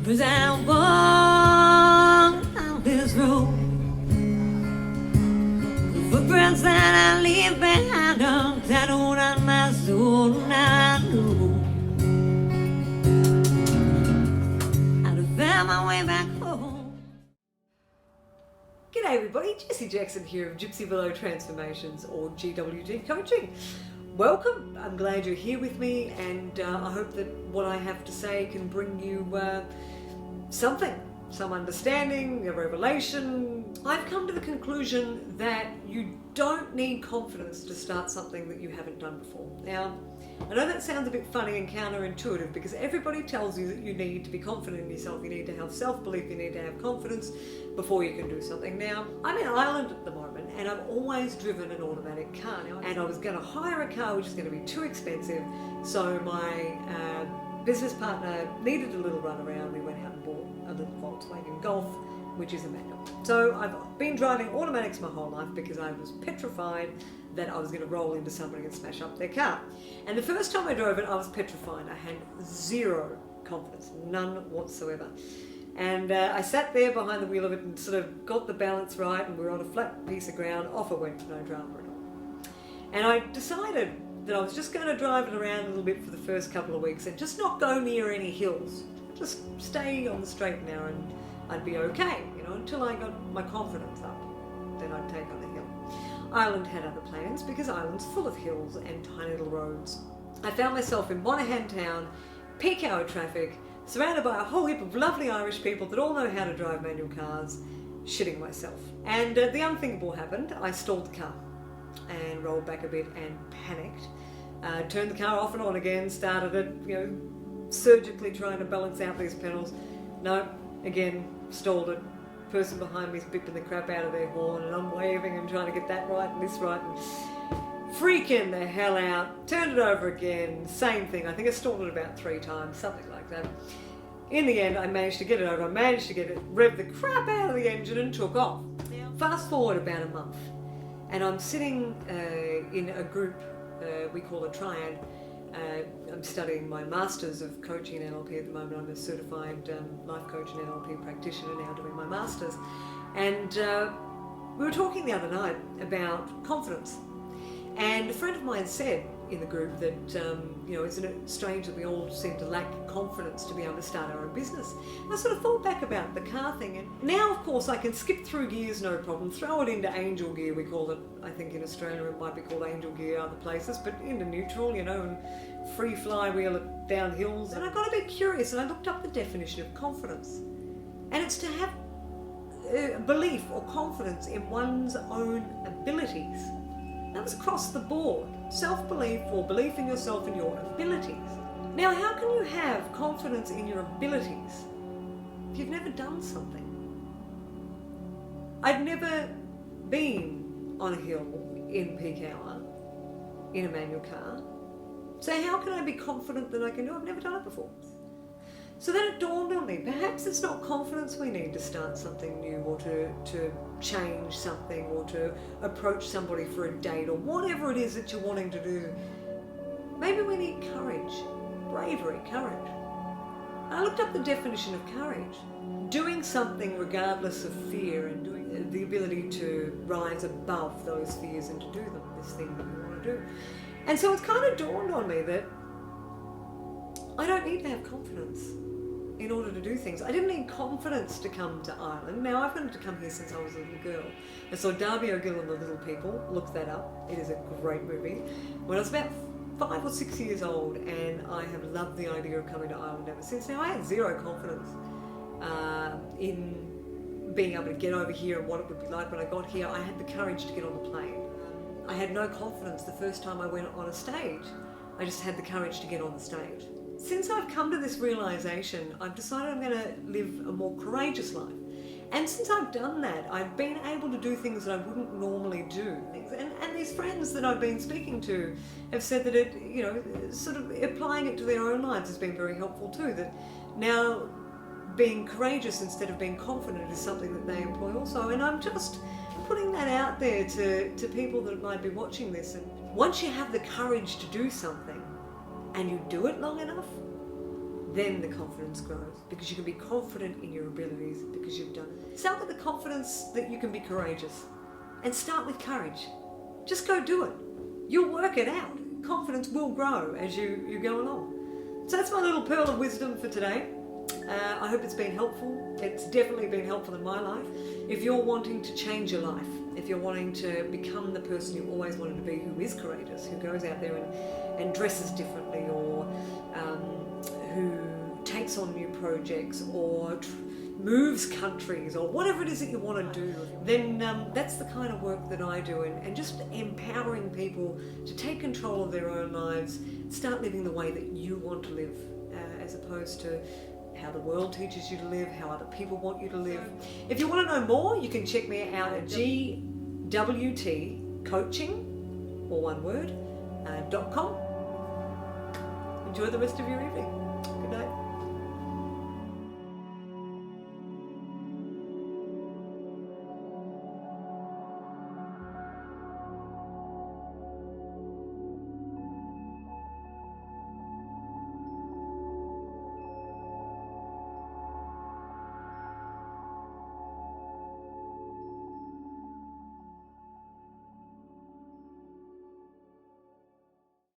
As I walk down this road, the footprints that I leave behind are tattooed on my soul, and I know how to find my way back home. G'day everybody, Jessie Jackson here of Gypsy Willow Transformations or GWT Coaching. Welcome, I'm glad you're here with me, and I hope that what I have to say can bring you some understanding, a revelation. I've come to the conclusion that you don't need confidence to start something that you haven't done before. Now, I know that sounds a bit funny and counterintuitive because everybody tells you that you need to be confident in yourself, you need to have self-belief, you need to have confidence before you can do something. Now, I'm in Ireland at the moment and I've always driven an automatic car now, and I was going to hire a car which is going to be too expensive, so my business partner needed a little run around. We went out and bought a little Volkswagen Golf, which is a manual. So I've been driving automatics my whole life because I was petrified that I was going to roll into somebody and smash up their car. And the first time I drove it, I was petrified. I had zero confidence, none whatsoever. And I sat there behind the wheel of it and sort of got the balance right, and we were on a flat piece of ground. Off I went, no drama at all. And I decided that I was just going to drive it around a little bit for the first couple of weeks and just not go near any hills. Just stay on the straight and narrow and I'd be okay, until I got my confidence up. Then I'd take on the hill. Ireland had other plans because Ireland's full of hills and tiny little roads. I found myself in Monaghan town, peak hour traffic, surrounded by a whole heap of lovely Irish people that all know how to drive manual cars, shitting myself. And the unthinkable happened. I stalled the car and rolled back a bit and panicked. Turned the car off and on again, started it, surgically trying to balance out these pedals. No, again, stalled it. Person behind me is bipping the crap out of their horn and I'm waving and trying to get that right and this right and freaking the hell out. Turned it over again, same thing. I think I stalled it about 3 times, something like that. In the end, I managed to get it over. I managed to get it, rev the crap out of the engine and took off. Fast forward about a month and I'm sitting in a group, we call a triad. I'm studying my Masters of Coaching and NLP at the moment. I'm a certified life coach and NLP practitioner now doing my Masters. And we were talking the other night about confidence. And a friend of mine said in the group that, isn't it strange that we all seem to lack confidence to be able to start our own business? And I sort of thought back about the car thing, and now, of course, I can skip through gears no problem, throw it into angel gear, we call it. I think in Australia it might be called angel gear, other places, but into neutral, and free flywheel it down hills. And I got a bit curious and I looked up the definition of confidence. And it's to have belief or confidence in one's own abilities. That was across the board. Self-belief or belief in yourself and your abilities. Now, how can you have confidence in your abilities if you've never done something? I've never been on a hill in peak hour in a manual car. So how can I be confident that I can do it? I've never done it before. So then it dawned on me, perhaps it's not confidence we need to start something new or to change something or to approach somebody for a date or whatever it is that you're wanting to do. Maybe we need courage, bravery, courage. I looked up the definition of courage. Doing something regardless of fear and doing the ability to rise above those fears and to do them, this thing that we want to do. And so it's kind of dawned on me that I don't need to have confidence in order to do things. I didn't need confidence to come to Ireland. Now, I've wanted to come here since I was a little girl. I saw Darby O'Gill and the Little People. Look that up. It is a great movie. When I was about 5 or 6 years old, and I have loved the idea of coming to Ireland ever since. Now, I had zero confidence in being able to get over here and what it would be like when I got here. I had the courage to get on the plane. I had no confidence the first time I went on a stage. I just had the courage to get on the stage. Since I've come to this realization, I've decided I'm going to live a more courageous life. And since I've done that, I've been able to do things that I wouldn't normally do. And these friends that I've been speaking to have said that it, sort of applying it to their own lives has been very helpful too. That now being courageous instead of being confident is something that they employ also. And I'm just putting that out there to people that might be watching this. And once you have the courage to do something and you do it long enough, then the confidence grows, because you can be confident in your abilities because you've done it. Start with the confidence that you can be courageous, and start with courage. Just go do it. You'll work it out. Confidence will grow as you go along. So that's my little pearl of wisdom for today. I hope it's been helpful. It's definitely been helpful in my life. If you're wanting to change your life, if you're wanting to become the person you always wanted to be, who is courageous, who goes out there and dresses differently, or who takes on new projects, or moves countries, or whatever it is that you want to do, then that's the kind of work that I do, and just empowering people to take control of their own lives, start living the way that you want to live, as opposed to how the world teaches you to live, how other people want you to live. If you want to know more, you can check me out at GWT Coaching, or one word, .com. Enjoy the rest of your evening.